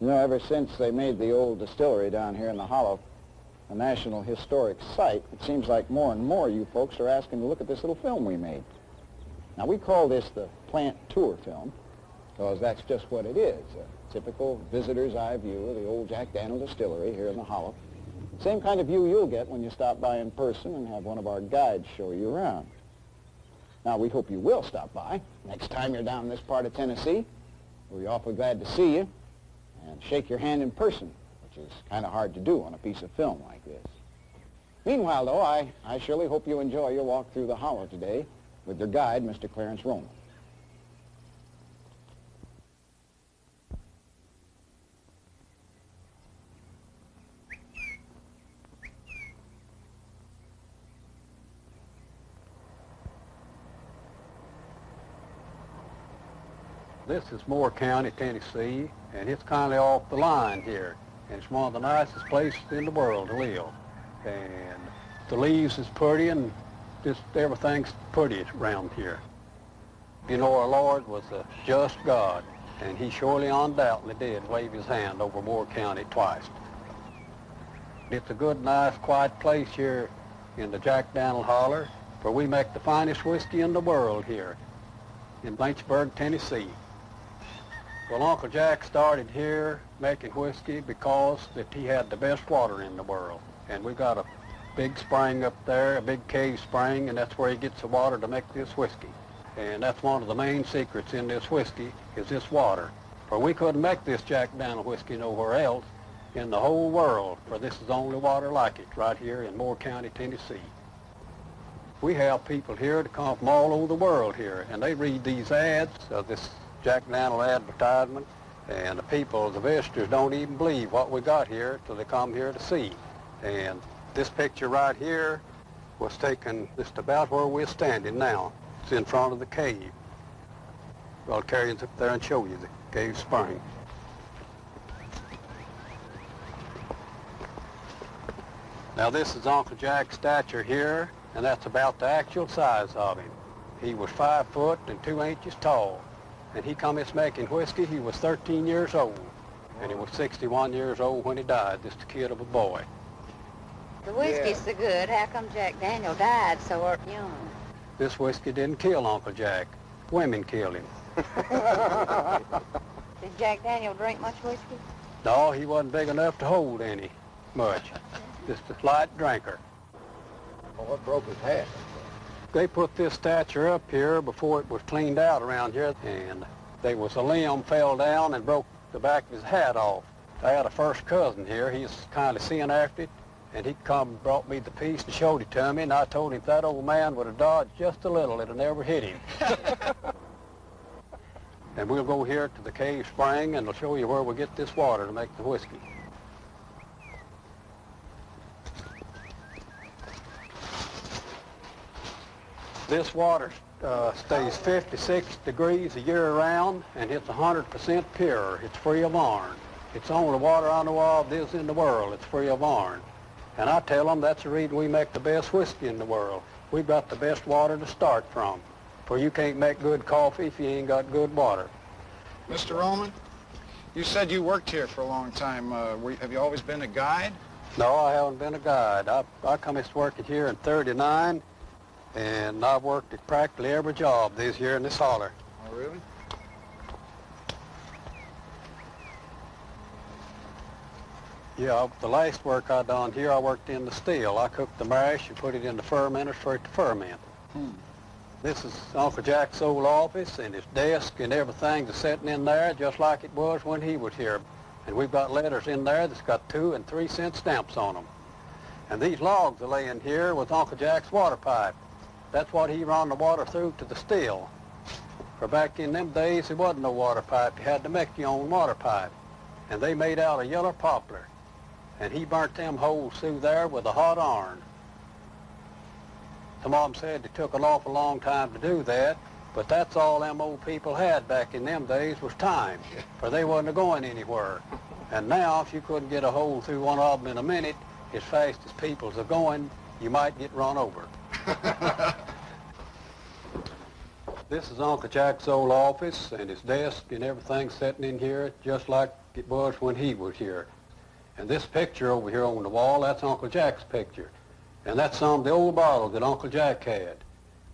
You know, ever since they made the old distillery down here in the Hollow a National Historic Site, it seems like more and more you folks are asking to look at this little film we made. Now, we call this the plant tour film because that's just what it is, a typical visitor's eye view of the old Jack Daniel Distillery here in the Hollow. Same kind of view you'll get when you stop by in person and have one of our guides show you around. Now, we hope you will stop by next time you're down in this part of Tennessee. We'll be awfully glad to see you and shake your hand in person, which is kind of hard to do on a piece of film like this. Meanwhile, though, I surely hope you enjoy your walk through the Hollow today with your guide, Mr. Clarence Roman. This is Moore County, Tennessee, and it's kind of off the line here. And it's one of the nicest places in the world to live. And the leaves is pretty, and just everything's pretty around here. You know, our Lord was a just God, and he surely undoubtedly did wave his hand over Moore County twice. It's a good, nice, quiet place here in the Jack Daniel Holler, where we make the finest whiskey in the world here in Lynchburg, Tennessee. Well, Uncle Jack started here making whiskey because that he had the best water in the world. And we've got a big spring up there, a big cave spring, and that's where he gets the water to make this whiskey. And that's one of the main secrets in this whiskey is this water. For we couldn't make this Jack Daniel whiskey nowhere else in the whole world, for this is the only water like it right here in Moore County, Tennessee. We have people here that come from all over the world here, and they read these ads of this Jack Daniel advertisement, and the people, the visitors, don't even believe what we got here till they come here to see. And this picture right here was taken just about where we're standing now. It's in front of the cave. I'll carry you up there and show you the cave spring. Now this is Uncle Jack's stature here, and that's about the actual size of him. He was 5 foot and 2 inches tall. And he come making whiskey, he was 13 years old. And he was 61 years old when he died, just a kid of a boy. The whiskey's so good, how come Jack Daniel died so young? This whiskey didn't kill Uncle Jack. Women killed him. Did Jack Daniel drink much whiskey? No, he wasn't big enough to hold any much. Just a light drinker. Well, what broke his head? They put this stature up here before it was cleaned out around here, and there was a limb fell down and broke the back of his hat off. I had a first cousin here. He's kind of seeing after it, and he come and brought me the piece and showed it to me, and I told him if that old man would have dodged just a little, it'd never hit him. And we'll go here to the cave spring, and I'll show you where we get this water to make the whiskey. This water stays 56 degrees a year round, and it's 100% pure. It's free of iron. It's the only water I know of that is in the world. It's free of iron. And I tell them that's the reason we make the best whiskey in the world. We've got the best water to start from. For you can't make good coffee if you ain't got good water. Mr. Roman, you said you worked here for a long time. Have you always been a guide? No, I haven't been a guide. I come to working here in '39. And I've worked at practically every job this year in this holler. Oh, really? Yeah, the last work I done here, I worked in the still. I cooked the mash and put it in the fermenters for it to ferment. This is Uncle Jack's old office, and his desk and everything's sitting in there just like it was when he was here. And we've got letters in there that's got 2 and 3 cent stamps on them. And these logs are laying here with Uncle Jack's water pipe. That's what he run the water through to the still. For back in them days, there wasn't no water pipe. You had to make your own water pipe. And they made out of yellow poplar. And he burnt them holes through there with a hot iron. Some of them said it took an awful long time to do that, but that's all them old people had back in them days was time, for they wasn't going anywhere. And now, if you couldn't get a hole through one of them in a minute, as fast as people's are going, you might get run over. This is Uncle Jack's old office, and his desk and everything sitting in here just like it was when he was here. And this picture over here on the wall, that's Uncle Jack's picture. And that's some of the old bottles that Uncle Jack had.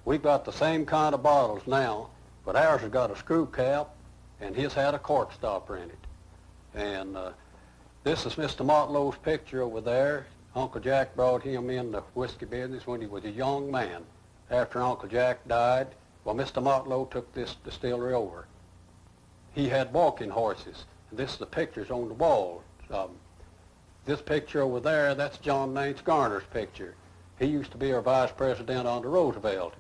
We've got the same kind of bottles now, but ours has got a screw cap, and his had a cork stopper in it. And this is Mr. Motlow's picture over there. Uncle Jack brought him in the whiskey business when he was a young man. After Uncle Jack died, well, Mr. Motlow took this distillery over. He had walking horses. And this is the pictures on the wall. This picture over there, that's John Nance Garner's picture. He used to be our vice president under Roosevelt.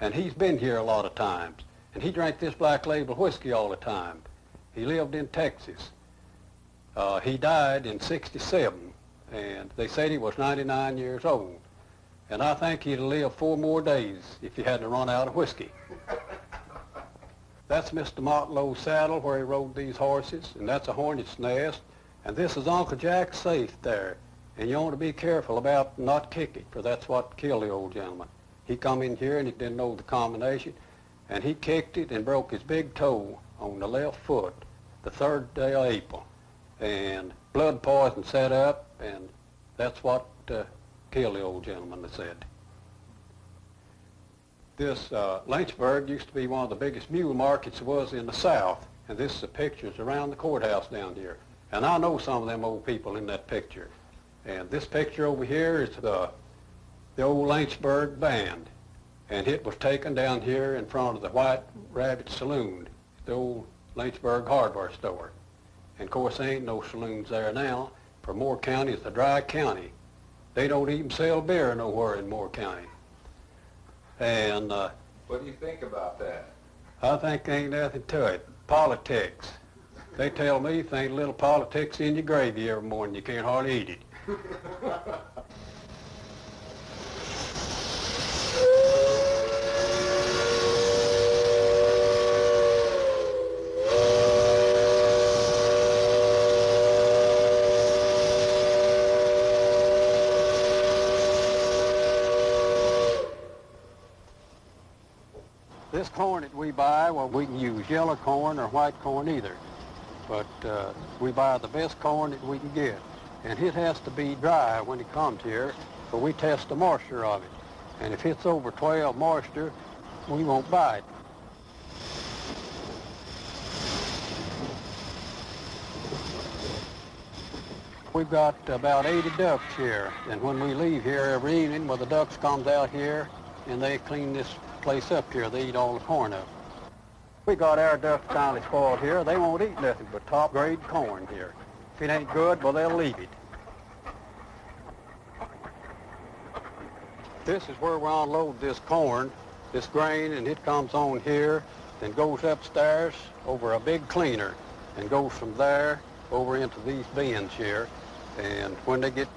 And he's been here a lot of times. And he drank this Black Label whiskey all the time. He lived in Texas. He died in '67, and they said he was 99 years old. And I think he'd have lived 4 more days if he hadn't run out of whiskey. That's Mr. Motlow's saddle where he rode these horses, and that's a hornet's nest. And this is Uncle Jack's safe there. And you want to be careful about not kicking, for that's what killed the old gentleman. He come in here and he didn't know the combination, and he kicked it and broke his big toe on the left foot the 3rd day of April. And blood poison set up, and that's what killed the old gentleman, they said. This Lynchburg used to be one of the biggest mule markets there was in the South, and this is the pictures around the courthouse down here. And I know some of them old people in that picture. And this picture over here is the old Lynchburg band, and it was taken down here in front of the White Rabbit Saloon, the old Lynchburg hardware store. And of course there ain't no saloons there now, for Moore County is a dry county. They don't even sell beer nowhere in Moore County. And what do you think about that? I think there ain't nothing to it. Politics. They tell me if there ain't a little politics in your gravy every morning, you can't hardly eat it. This corn that we buy, well, we can use yellow corn or white corn either. But we buy the best corn that we can get. And it has to be dry when it comes here, for we test the moisture of it. And if it's over 12 moisture, we won't buy it. We've got about 80 ducks here, and when we leave here every evening, well, the ducks comes out here and they clean this place up here. They eat all the corn up. We got our ducks kind of spoiled here. They won't eat nothing but top-grade corn here. If it ain't good, well, they'll leave it. This is where we unload this corn, this grain, and it comes on here, then goes upstairs over a big cleaner, and goes from there over into these bins here. And when they get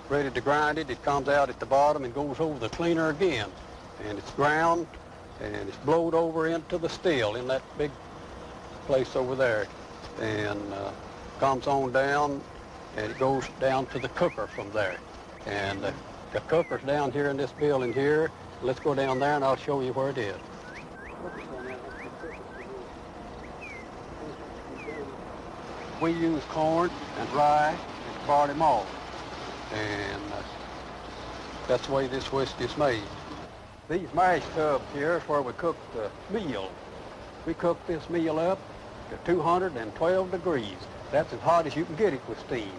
ready to grind it, it comes out at the bottom and goes over the cleaner again. And it's ground, and it's blowed over into the still in that big place over there. And comes on down, and it goes down to the cooker from there. And the cooker's down here in this building here. Let's go down there and I'll show you where it is. We use corn and rye and barley malt, and that's the way this whiskey is made. These mash tubs here is where we cook the meal. We cook this meal up to 212 degrees. That's as hot as you can get it with steam.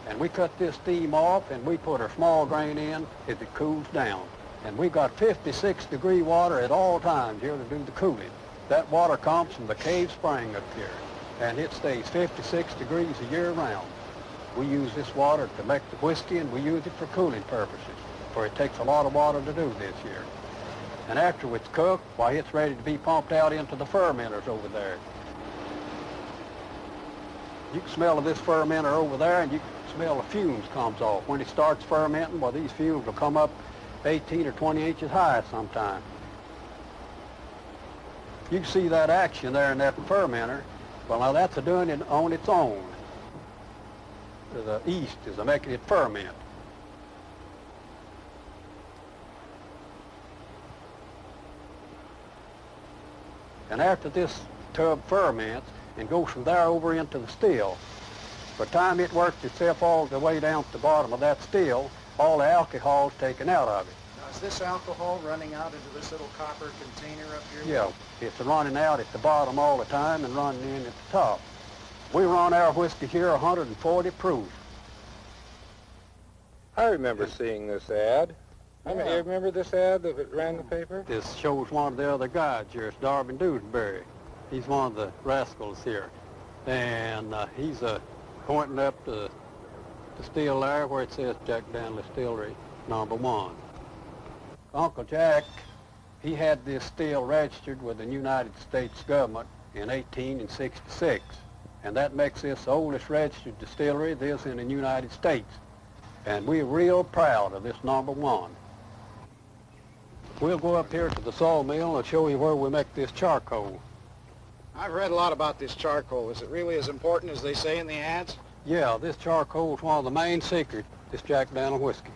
And we cut this steam off and we put our small grain in as it cools down. And we got 56-degree water at all times here to do the cooling. That water comes from the cave spring up here, and it stays 56 degrees a year round. We use this water to make the whiskey, and we use it for cooling purposes, for it takes a lot of water to do this here. And after it's cooked, why, it's ready to be pumped out into the fermenters over there. You can smell this fermenter over there, and you can smell the fumes comes off. When it starts fermenting, well, these fumes will come up 18 or 20 inches high sometime. You can see that action there in that fermenter. Well, now that's doing it on its own. The yeast is making it ferment. And after this tub ferments and goes from there over into the still, By the time it works itself all the way down to the bottom of that still, all the alcohol's taken out of it. Now, is this alcohol running out into this little copper container up here? Yeah, it's running out at the bottom all the time and running in at the top. We run our whiskey here 140 proof. I remember seeing this ad. You remember this ad that ran the paper? This shows one of the other guys here. It's Darby Dewsbury. He's one of the rascals here. And he's pointing up the still there where it says Jack Daniel Distillery #1. Uncle Jack, he had this still registered with the United States government in 1866. And that makes this the oldest registered distillery there is in the United States. And we're real proud of this #1. We'll go up here to the sawmill and show you where we make this charcoal. I've read a lot about this charcoal. Is it really as important as they say in the ads? Yeah, this charcoal is one of the main secrets, this Jack Daniel whiskey.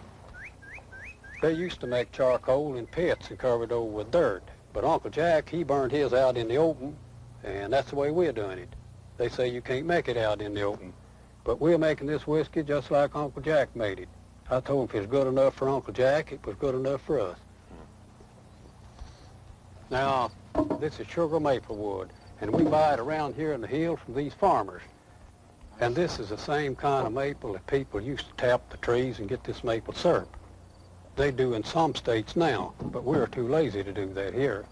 They used to make charcoal in pits and cover it over with dirt. But Uncle Jack, he burned his out in the open, and that's the way we're doing it. They say you can't make it out in the open. But we're making this whiskey just like Uncle Jack made it. I told him if it's good enough for Uncle Jack, it was good enough for us. Now, this is sugar maple wood, and we buy it around here in the hills from these farmers. And this is the same kind of maple that people used to tap the trees and get this maple syrup. They do in some states now, but we're too lazy to do that here.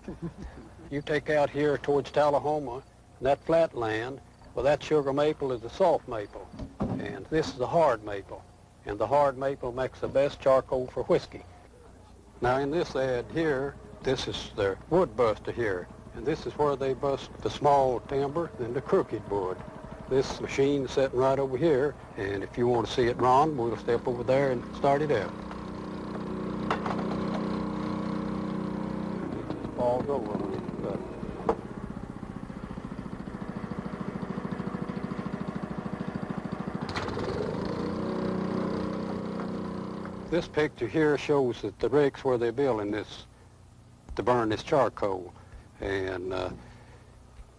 You take out here towards Tullahoma, and that flat land, well, that sugar maple is the soft maple, and this is the hard maple. And the hard maple makes the best charcoal for whiskey. Now, in this ad here, this is the wood buster here, and this is where they bust the small timber and the crooked wood. This machine is sitting right over here, and if you want to see it run, we'll step over there and start it up. It falls over when it's done. This picture here shows that the ricks where they're building this to burn this charcoal, and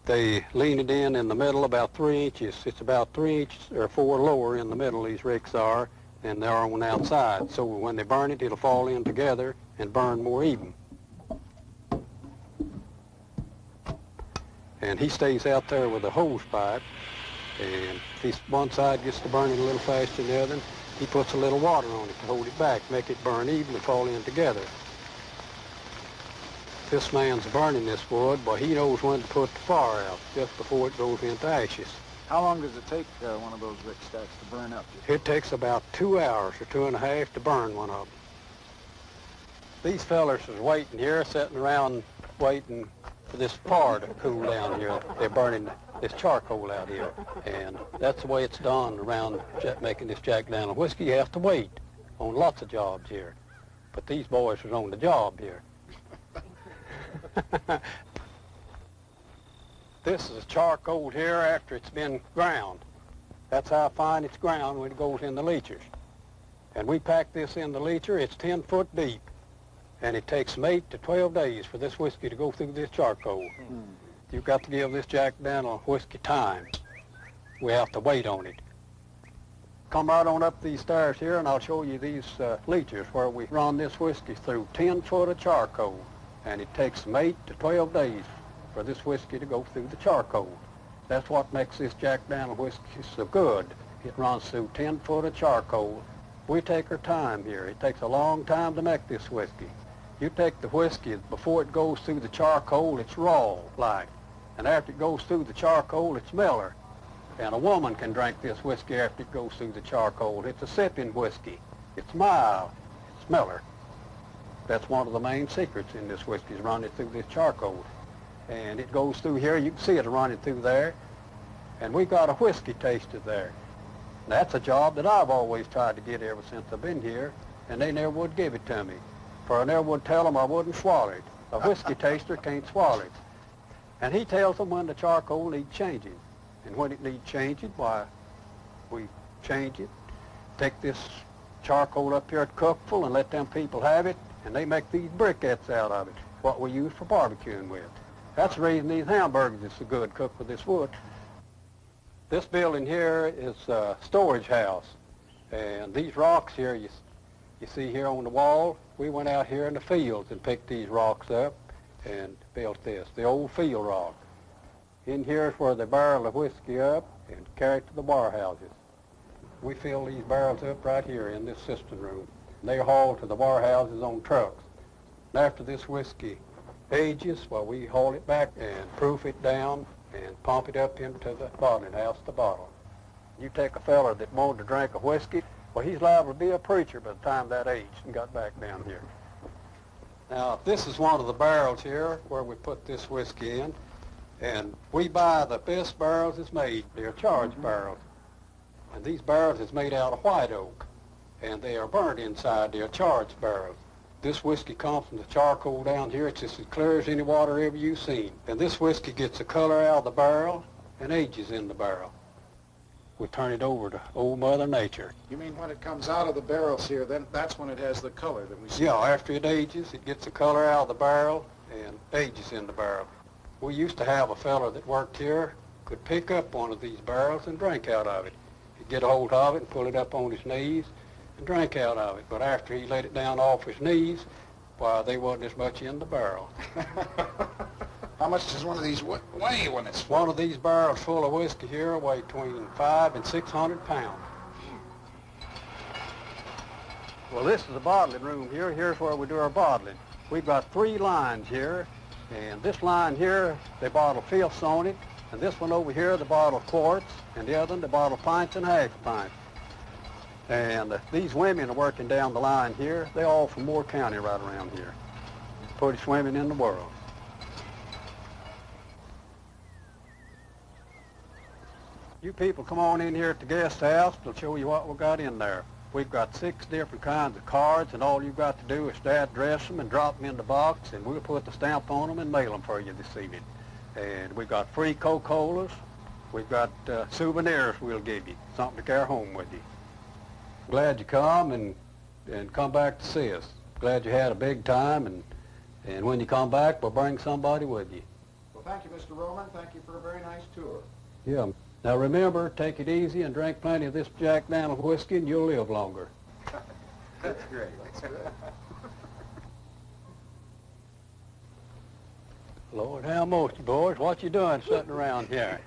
they lean it in the middle about 3 inches. It's about 3 inches or 4 lower in the middle, these ricks are, than they are on the outside. So when they burn it, it'll fall in together and burn more even. And he stays out there with a hose pipe, and if one side gets to burning a little faster than the other, he puts a little water on it to hold it back, make it burn even and fall in together. This man's burning this wood, but he knows when to put the fire out just before it goes into ashes. How long does it take one of those rick stacks to burn up? It takes about 2 hours or 2.5 to burn one of them. These fellers is waiting here, sitting around waiting for this fire to cool down here. They're burning this charcoal out here, and that's the way it's done around making this Jack Daniel whiskey. You have to wait on lots of jobs here, but these boys was on the job here. This is charcoal here after it's been ground. That's how fine it's ground when it goes in the leachers. And we pack this in the leacher. It's 10 foot deep, and it takes from 8 to 12 days for this whiskey to go through this charcoal. You've got to give this Jack Daniel whiskey time. We have to wait on it. Come right on up these stairs here, and I'll show you these leachers where we run this whiskey through 10 foot of charcoal. And it takes from 8 to 12 days for this whiskey to go through the charcoal. That's what makes this Jack Daniel whiskey so good. It runs through 10 foot of charcoal. We take our time here. It takes a long time to make this whiskey. You take the whiskey, before it goes through the charcoal, it's raw, like. And after it goes through the charcoal, it's miller. And a woman can drink this whiskey after it goes through the charcoal. It's a sipping whiskey. It's mild. It's miller. That's one of the main secrets in this whiskey, is running through this charcoal. And it goes through here. You can see it running through there. And we got a whiskey taster there. That's a job that I've always tried to get ever since I've been here, and they never would give it to me. For I never would tell them I wouldn't swallow it. A whiskey taster can't swallow it. And he tells them when the charcoal needs changing. And when it needs changing, why, we change it. Take this charcoal up here at Cookville and let them people have it, and they make these briquettes out of it, what we use for barbecuing with. That's the reason these hamburgers are so good, cooked with this wood. This building here is a storage house. And these rocks here you see here on the wall, we went out here in the fields and picked these rocks up and built this, the old field rock. In here is where they barrel the whiskey up and carry it to the bar houses. We fill these barrels up right here in this cistern room. They're hauled to the bar houses on trucks. And after this whiskey ages, well, we haul it back and proof it down and pump it up into the bottling house to bottle. You take a fella that wanted to drink a whiskey, well, he's liable to be a preacher by the time that aged and got back down here. Now, this is one of the barrels here where we put this whiskey in, and we buy the best barrels that's made. They're charged barrels. And these barrels is made out of white oak, and they are burnt inside. They're charged barrels. This whiskey comes from the charcoal down here. It's just as clear as any water ever you've seen. And this whiskey gets the color out of the barrel and ages in the barrel. We turn it over to old Mother Nature. You mean when it comes out of the barrels here, then that's when it has the color that we see? Yeah, after it ages, it gets the color out of the barrel and ages in the barrel. We used to have a fella that worked here could pick up one of these barrels and drink out of it. He'd get a hold of it and pull it up on his knees and drink out of it. But after he let it down off his knees, why, there wasn't as much in the barrel. How much does one of these weigh when it's full? One of these barrels full of whiskey here weigh between 500 and 600 pounds. Well, this is the bottling room here. Here's where we do our bottling. We've got 3 lines here, and this line here, they bottle fifths on it, and this one over here, they bottle quarts, and the other one, they bottle pints and half pints. And these women are working down the line here. They're all from Moore County right around here. Prettiest women in the world. You people come on in here at the guest house. They'll show you what we got in there. We've got 6 different kinds of cards, and all you've got to do is to address them and drop them in the box, and we'll put the stamp on them and mail them for you this evening. And we've got free Coca-Colas. We've got souvenirs we'll give you, something to carry home with you. Glad you come and come back to see us. Glad you had a big time, and when you come back, we'll bring somebody with you. Well, thank you, Mr. Roman. Thank you for a very nice tour. Yeah. Now remember, take it easy and drink plenty of this Jack Daniel whiskey, and you'll live longer. That's great. That's good. Lord, how most you boys, what you doing sitting around here?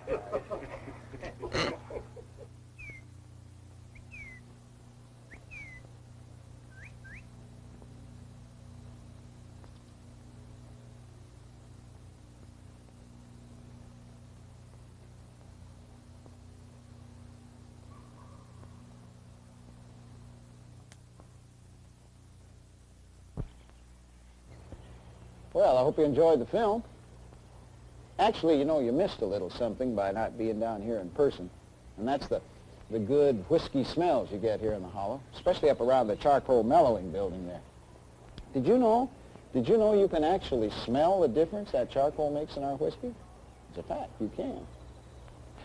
Well, I hope you enjoyed the film. Actually, you know, you missed a little something by not being down here in person, and that's the good whiskey smells you get here in the Hollow, especially up around the charcoal mellowing building there. Did you know you can actually smell the difference that charcoal makes in our whiskey? It's a fact, you can.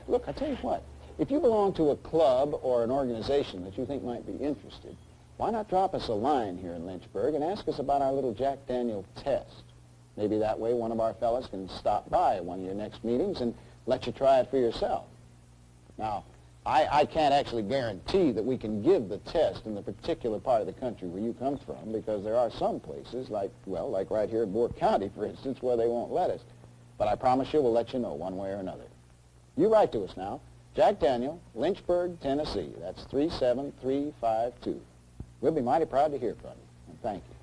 Look, I tell you what, if you belong to a club or an organization that you think might be interested, why not drop us a line here in Lynchburg and ask us about our little Jack Daniel test? Maybe that way one of our fellas can stop by at one of your next meetings and let you try it for yourself. Now, I can't actually guarantee that we can give the test in the particular part of the country where you come from, because there are some places, like right here in Moore County, for instance, where they won't let us. But I promise you we'll let you know one way or another. You write to us now. Jack Daniel, Lynchburg, Tennessee. That's 37352. We'll be mighty proud to hear from you. And thank you.